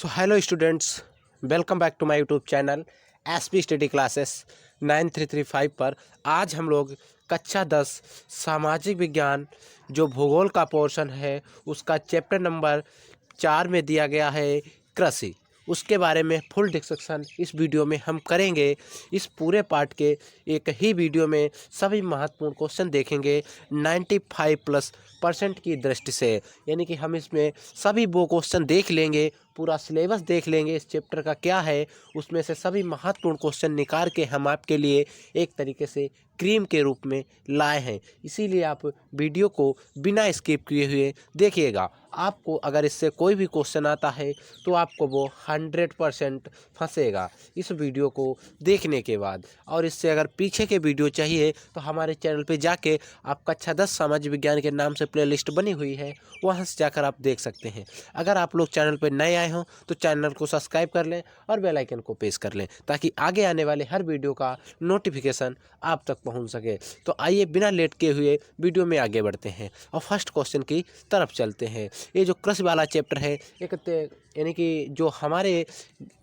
So hello students, welcome back to my YouTube channel SP study classes 9335 पर। आज हम लोग कक्षा 10 सामाजिक विज्ञान जो भूगोल का पोर्शन है उसका चैप्टर नंबर 4 में दिया गया है कृषि, उसके बारे में फुल डिस्कशन इस वीडियो में हम करेंगे। इस पूरे पार्ट के एक ही वीडियो में सभी महत्वपूर्ण क्वेश्चन देखेंगे 95% की दृष्टि से, यानी कि हम इसमें सभी वो क्वेश्चन देख लेंगे, पूरा सिलेबस देख लेंगे इस चैप्टर का क्या है, उसमें से सभी महत्वपूर्ण क्वेश्चन निकाल के हम आपके लिए एक तरीके से क्रीम के रूप में लाए हैं। इसीलिए आप वीडियो को बिना स्किप किए हुए देखिएगा। आपको अगर इससे कोई भी क्वेश्चन आता है तो आपको वो 100% फंसेगा इस वीडियो को देखने के बाद। और इससे अगर पीछे के वीडियो चाहिए तो हमारे चैनल पे जाके आप कक्षा 10 सामाजिक विज्ञान के नाम से प्लेलिस्ट बनी हुई है, वहाँ से जाकर आप देख सकते हैं। अगर आप लोग चैनल पर नए आए हों तो चैनल को सब्सक्राइब कर लें और बेल आइकन को प्रेस कर लें ताकि आगे आने वाले हर वीडियो का नोटिफिकेशन आप तक पहुंच सके। तो आइए बिना लेट किए हुए वीडियो में आगे बढ़ते हैं और फर्स्ट क्वेश्चन की तरफ चलते हैं। ये जो कृषि वाला चैप्टर है यानी कि जो हमारे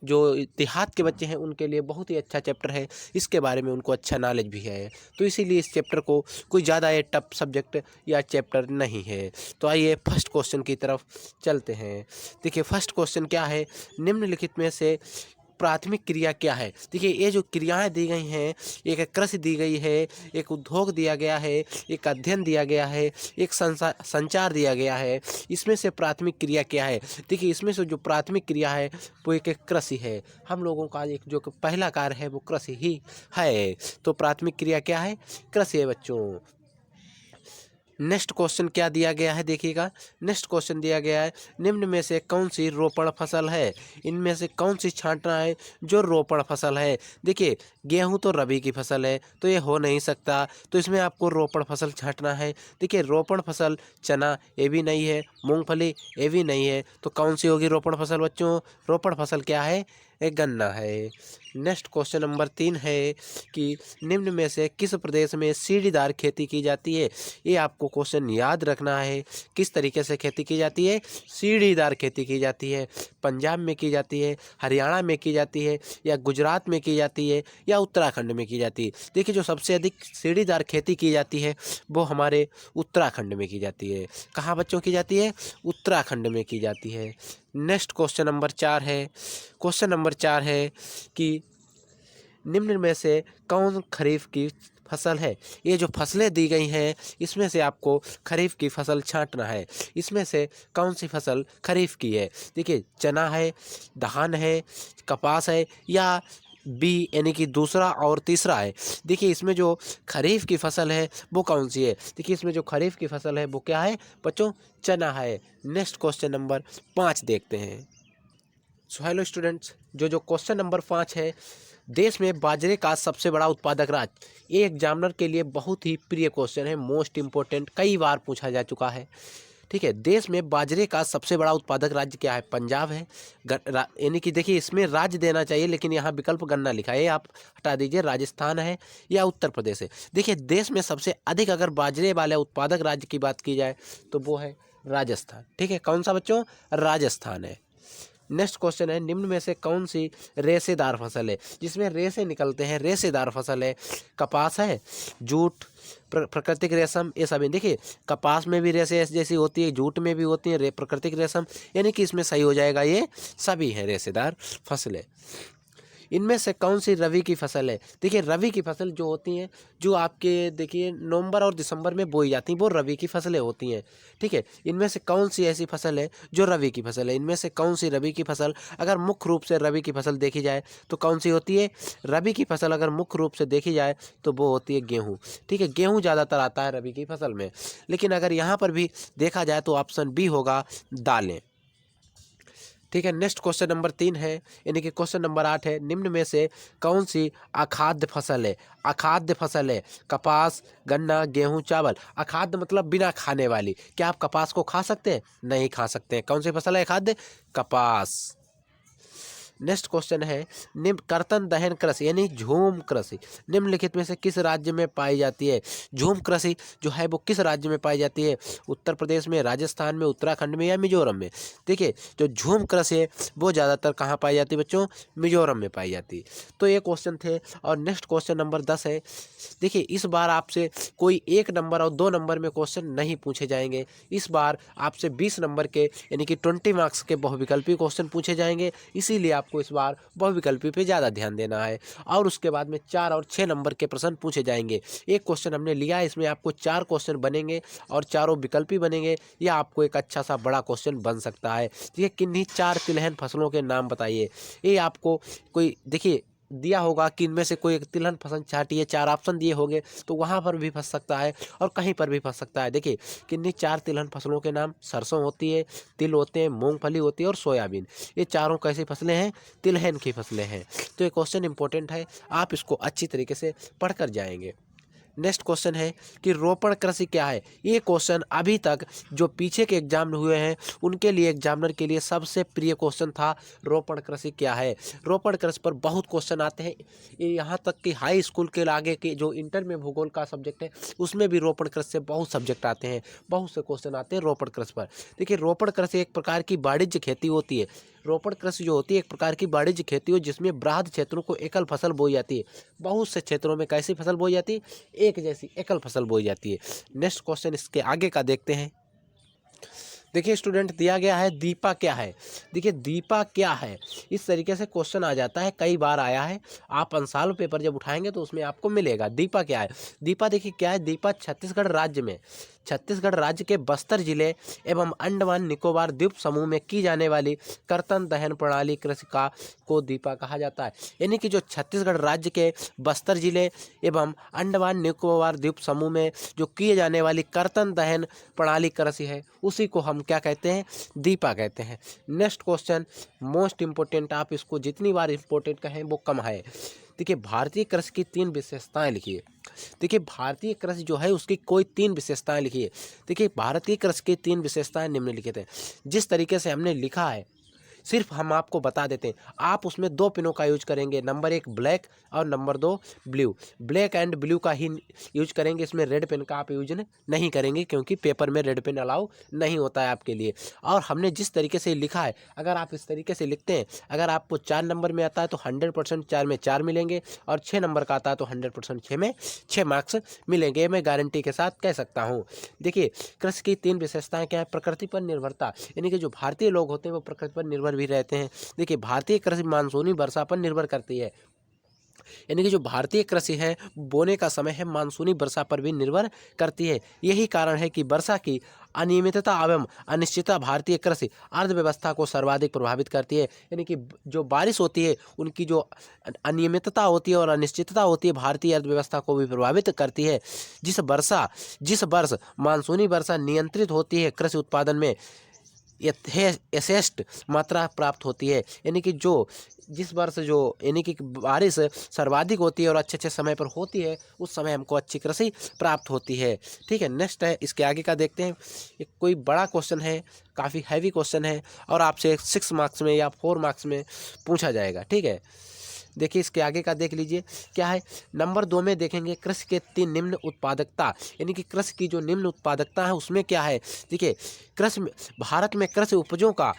जो देहात के बच्चे हैं उनके लिए बहुत ही अच्छा चैप्टर है, इसके बारे में उनको अच्छा नॉलेज भी है, तो इसीलिए इस चैप्टर को कोई ज़्यादा ये टफ सब्जेक्ट या चैप्टर नहीं है। तो आइए फर्स्ट क्वेश्चन की तरफ चलते हैं। देखिए फर्स्ट क्वेश्चन क्या है, निम्नलिखित में से प्राथमिक क्रिया क्या है। देखिए ये जो क्रियाएं दी गई हैं, एक कृषि दी गई है, एक उद्योग दिया गया है, एक अध्ययन दिया गया है, एक संचार दिया गया है। इसमें से प्राथमिक क्रिया क्या है। देखिए इसमें से जो प्राथमिक क्रिया है वो एक कृषि है। हम लोगों का एक जो पहला कार्य है वो कृषि ही है, तो प्राथमिक क्रिया क्या है, कृषि है बच्चों। नेक्स्ट क्वेश्चन क्या दिया गया है, देखिएगा नेक्स्ट क्वेश्चन दिया गया है, निम्न में से कौन सी रोपण फसल है। इनमें से कौन सी छांटना है जो रोपण फसल है। देखिए गेहूं तो रबी की फसल है तो ये हो नहीं सकता, तो इसमें आपको रोपण फसल छांटना है। देखिए रोपण फसल चना ये भी नहीं है, मूंगफली ये भी नहीं है, तो कौन सी होगी रोपण फसल बच्चों। रोपण फसल क्या है, एक गन्ना है। नेक्स्ट क्वेश्चन नंबर 3 है कि निम्न में से किस प्रदेश में सीढ़ीदार खेती की जाती है। ये आपको क्वेश्चन याद रखना है, किस तरीके से खेती की जाती है, सीढ़ीदार खेती की जाती है। पंजाब में की जाती है, हरियाणा में की जाती है, या गुजरात में की जाती है, या उत्तराखंड में की जाती है। देखिए जो सबसे अधिक सीढ़ीदार खेती की जाती है वो हमारे उत्तराखंड में की जाती है। कहाँ बच्चों की जाती है, उत्तराखंड में की जाती है। नेक्स्ट क्वेश्चन नंबर 4 है, क्वेश्चन नंबर 4 है कि निम्न में से कौन खरीफ की फसल है। ये जो फसलें दी गई हैं इसमें से आपको खरीफ की फसल छांटना है। इसमें से कौन सी फसल खरीफ की है। देखिए चना है, धान है, कपास है, या बी यानी कि दूसरा और तीसरा है। देखिए इसमें जो खरीफ की फसल है वो कौन सी है। देखिए इसमें जो खरीफ की फसल है वो क्या है बच्चों, चना है। नेक्स्ट क्वेश्चन नंबर 5 देखते हैं। सो हेलो स्टूडेंट्स, जो क्वेश्चन नंबर 5 है, देश में बाजरे का सबसे बड़ा उत्पादक राज्य। ये एग्जामिनर के लिए बहुत ही प्रिय क्वेश्चन है, मोस्ट इम्पोर्टेंट, कई बार पूछा जा चुका है। ठीक है, देश में बाजरे का सबसे बड़ा उत्पादक राज्य क्या है, पंजाब है। यानी कि देखिए इसमें राज्य देना चाहिए लेकिन यहाँ विकल्प गन्ना लिखा है, आप हटा दीजिए। राजस्थान है या उत्तर प्रदेश है। देखिए देश में सबसे अधिक अगर बाजरे वाले उत्पादक राज्य की बात की जाए तो वो है राजस्थान। ठीक है, कौन सा बच्चों, राजस्थान है। नेक्स्ट क्वेश्चन है, निम्न में से कौन सी रेशेदार फसल है, जिसमें रेशे निकलते हैं, रेशेदार फसल है। कपास है, जूट, प्राकृतिक रेशम, ये सभी। देखिए कपास में भी रेशे जैसी होती है, जूट में भी होती है प्राकृतिक रेशम, यानी कि इसमें सही हो जाएगा, ये सभी हैं रेशेदार फसलें। इनमें से कौन सी रबी की फसल है। देखिए रबी की फसल जो होती हैं, जो आपके देखिए नवंबर और दिसंबर में बोई जाती हैं, वो रबी की फसलें होती हैं। ठीक है, इनमें से कौन सी ऐसी फसल है जो रबी की फसल है। इनमें से कौन सी रबी की फसल, अगर मुख्य रूप से रबी की फसल देखी जाए तो कौन सी होती है, रबी की फसल अगर मुख्य रूप से देखी जाए तो वो होती है गेहूँ। ठीक है, गेहूँ ज़्यादातर आता है रबी की फसल में, लेकिन अगर यहाँ पर भी देखा जाए तो ऑप्शन बी होगा, दालें। ठीक है, नेक्स्ट क्वेश्चन नंबर 3 है, यानी कि क्वेश्चन नंबर 8 है, निम्न में से कौन सी अखाद्य फसल है। अखाद्य फसल है, कपास, गन्ना, गेहूं, चावल। अखाद्य मतलब बिना खाने वाली। क्या आप कपास को खा सकते हैं, नहीं खा सकते हैं। कौन सी फसल है अखाद्य, कपास। नेक्स्ट क्वेश्चन है निम्न कर्तन दहन कृषि यानी झूम कृषि निम्नलिखित में से किस राज्य में पाई जाती है। झूम कृषि जो है वो किस राज्य में पाई जाती है, उत्तर प्रदेश में, राजस्थान में, उत्तराखंड में या मिजोरम में। देखिए जो झूम कृषि है वो ज़्यादातर कहाँ पाई जाती है बच्चों, मिजोरम में पाई जाती है। तो ये क्वेश्चन थे। और नेक्स्ट क्वेश्चन नंबर 10 है। देखिए इस बार आपसे कोई 1 नंबर और 2 नंबर में क्वेश्चन नहीं पूछे जाएंगे। इस बार आपसे 20 नंबर के यानी कि 20 मार्क्स के बहुविकल्पी क्वेश्चन पूछे जाएंगे। इसीलिए आपको इस बार बहुविकल्पी पे ज़्यादा ध्यान देना है। और उसके बाद में 4 और 6 नंबर के प्रश्न पूछे जाएंगे। एक क्वेश्चन हमने लिया है, इसमें आपको 4 क्वेश्चन बनेंगे और चारों विकल्पी बनेंगे। यह आपको एक अच्छा सा बड़ा क्वेश्चन बन सकता है। ये किन्हीं 4 तिलहन फसलों के नाम बताइए। ये आपको कोई देखिए दिया होगा कि इनमें से कोई एक तिलहन फसल छाटिए, 4 ऑप्शन दिए होंगे, तो वहाँ पर भी फंस सकता है और कहीं पर भी फंस सकता है। देखिए किन्हीं 4 तिलहन फसलों के नाम, सरसों होती है, तिल होते हैं, मूंगफली होती है और सोयाबीन। ये चारों कैसी फसलें हैं, तिलहन की फसलें हैं। तो ये क्वेश्चन इंपॉर्टेंट है, आप इसको अच्छी तरीके से पढ़कर जाएंगे। नेक्स्ट क्वेश्चन है कि रोपण कृषि क्या है। ये क्वेश्चन अभी तक जो पीछे के एग्जाम हुए हैं उनके लिए, एग्जामिनर के लिए सबसे प्रिय क्वेश्चन था, रोपण कृषि क्या है। रोपण कृषि पर बहुत क्वेश्चन आते हैं। ये यहाँ तक कि हाई स्कूल के आगे के जो इंटर में भूगोल का सब्जेक्ट है उसमें भी रोपण कृषि से बहुत सब्जेक्ट आते हैं, बहुत से क्वेश्चन आते हैं रोपण कृषि पर। देखिए रोपण कृषि एक प्रकार की वाणिज्य खेती होती है। रोपण कृषि जो होती है एक प्रकार की वाणिज्य खेती हो जिसमें बृहद क्षेत्रों को एकल फसल बोई जाती है। बहुत से क्षेत्रों में कैसी फसल बोई जाती है, एक जैसी एकल फसल बोई जाती है। नेक्स्ट क्वेश्चन इसके आगे का देखते हैं। देखिए स्टूडेंट दिया गया है दीपा क्या है। देखिए दीपा क्या है, इस तरीके से क्वेश्चन आ जाता है, कई बार आया है। आप अंसाल पेपर जब उठाएंगे तो उसमें आपको मिलेगा दीपा क्या है। दीपा देखिए क्या है, दीपा छत्तीसगढ़ राज्य के बस्तर जिले एवं अंडमान निकोबार द्वीप समूह में की जाने वाली कर्तन दहन प्रणाली कृषि का को दीपा कहा जाता है। यानी कि जो छत्तीसगढ़ राज्य के बस्तर जिले एवं अंडमान निकोबार द्वीप समूह में जो किए जाने वाली कर्तन दहन प्रणाली कृषि है उसी को हम क्या कहते हैं, दीपा कहते हैं। नेक्स्ट क्वेश्चन मोस्ट इंपोर्टेंट, आप इसको जितनी बार इंपोर्टेंट कहें वो कम है। देखिए भारतीय कृषि की 3 विशेषताएं लिखिए। देखिए भारतीय कृषि जो है उसकी कोई 3 विशेषताएं लिखिए। देखिए भारतीय कृषि की 3 विशेषताएं निम्नलिखित हैं। जिस तरीके से हमने लिखा है सिर्फ हम आपको बता देते हैं, आप उसमें 2 पिनों का यूज करेंगे, नंबर 1 ब्लैक और number 2 blue. Black and blue का ही यूज करेंगे, इसमें रेड पेन का आप यूज नहीं करेंगे क्योंकि पेपर में रेड पेन अलाउ नहीं होता है आपके लिए। और हमने जिस तरीके से लिखा है अगर आप इस तरीके से लिखते हैं, अगर आपको 4 नंबर में आता है तो 100% 4 में 4 मिलेंगे और 6 नंबर का आता है तो 100% 6 में 6 मार्क्स मिलेंगे, मैं गारंटी के साथ कह सकता हूँ। देखिए कृषि की 3 विशेषताएं क्या है, प्रकृति पर निर्भरता, यानी कि जो भारतीय लोग होते हैं वो प्रकृति पर निर्भर भी रहते हैं। देखिए भारतीय कृषि मानसूनी वर्षा पर निर्भर करती है, यानी कि जो भारतीय कृषि है बोने का समय है मानसूनी वर्षा पर भी निर्भर करती है। यही कारण है कि वर्षा की अनियमितता एवं अनिश्चितता भारतीय कृषि अर्थव्यवस्था को सर्वाधिक प्रभावित करती है। यानी कि जो बारिश होती है उनकी जो अनियमितता होती है और अनिश्चितता होती है भारतीय अर्थव्यवस्था को भी प्रभावित करती है। जिस वर्ष मानसूनी वर्षा नियंत्रित होती है कृषि उत्पादन में यथेष्ट मात्रा प्राप्त होती है। यानी कि जिस वर्ष जो यानी कि बारिश सर्वाधिक होती है और अच्छे समय पर होती है उस समय हमको अच्छी कृषि प्राप्त होती है। ठीक है, नेक्स्ट है इसके आगे का देखते हैं। एक कोई बड़ा क्वेश्चन है, काफ़ी हैवी क्वेश्चन है और आपसे 6 मार्क्स में या 4 मार्क्स में पूछा जाएगा। ठीक है, देखिए इसके आगे का देख लीजिए क्या है। नंबर 2 में देखेंगे कृषि के 3 निम्न उत्पादकता, यानी कि कृषि की जो निम्न उत्पादकता है उसमें क्या है। देखिए भारत में कृषि उपजों का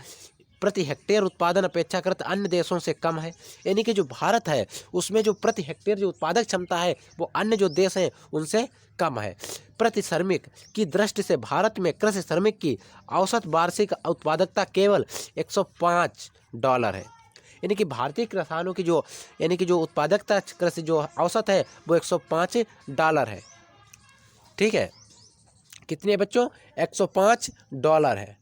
प्रति हेक्टेयर उत्पादन अपेक्षाकृत अन्य देशों से कम है। यानी कि जो भारत है उसमें जो प्रति हेक्टेयर जो उत्पादक क्षमता है वो अन्य जो देश हैं उनसे कम है। प्रति श्रमिक की दृष्टि से भारत में कृषि श्रमिक की औसत वार्षिक उत्पादकता केवल $105 है। यानी कि भारतीय किसानों की जो उत्पादकता कृषि जो औसत है वो $105 है। ठीक है, कितने बच्चों, $105 है।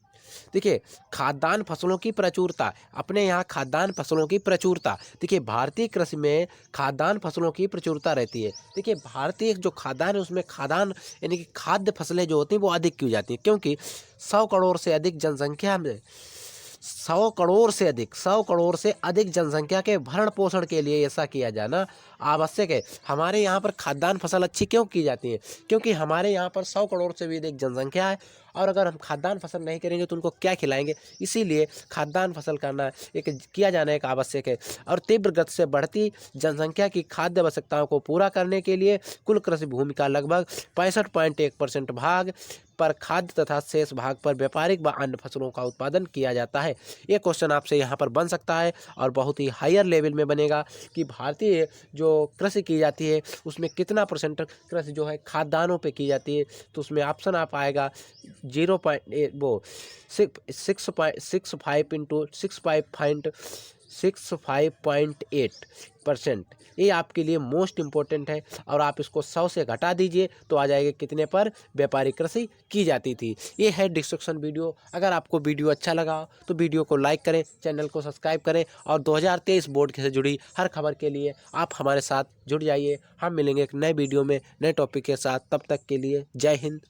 देखिए खाद्यान्न फसलों की प्रचुरता, अपने यहाँ खाद्यान्न फसलों की प्रचुरता, देखिए भारतीय कृषि में खाद्यान्न फसलों की प्रचुरता रहती है। देखिए भारतीय जो खाद्यान्न है उसमें खाद्यान्न यानी कि खाद्य फसलें जो होती हैं वो अधिक की जाती हैं क्योंकि 100 करोड़ से अधिक जनसंख्या में 100 करोड़ से अधिक 100 करोड़ से अधिक जनसंख्या के भरण पोषण के लिए ऐसा किया जाना आवश्यक है। हमारे यहाँ पर खाद्यान्न फसल अच्छी क्यों की जाती है? क्योंकि हमारे यहाँ पर 100 करोड़ से भी अधिक जनसंख्या है, और अगर हम खाद्यान्न फसल नहीं करेंगे तो उनको क्या खिलाएंगे? इसीलिए खाद्यान्न फसल करना किया जाना एक आवश्यक है। और तीव्र गति से बढ़ती जनसंख्या की खाद्य आवश्यकताओं को पूरा करने के लिए कुल कृषि भूमि का लगभग 65.1% भाग पर खाद्य तथा शेष भाग पर व्यापारिक व अन्य फसलों का उत्पादन किया जाता है। ये क्वेश्चन आपसे यहाँ पर बन सकता है और बहुत ही हायर लेवल में बनेगा कि भारतीय जो कृषि की जाती है उसमें कितना परसेंट कृषि जो है खाद्यान्नों पे की जाती है। तो उसमें ऑप्शन आप आएगा 6.8%। ये आपके लिए मोस्ट इम्पोर्टेंट है, और आप इसको 100 से घटा दीजिए तो आ जाएगा कितने पर व्यापारिक कृषि की जाती थी। ये है डिस्कशन वीडियो। अगर आपको वीडियो अच्छा लगा तो वीडियो को लाइक करें, चैनल को सब्सक्राइब करें, और 2023 बोर्ड से जुड़ी हर खबर के लिए आप हमारे साथ जुड़ जाइए। हम मिलेंगे एक नए वीडियो में नए टॉपिक के साथ। तब तक के लिए जय हिंद।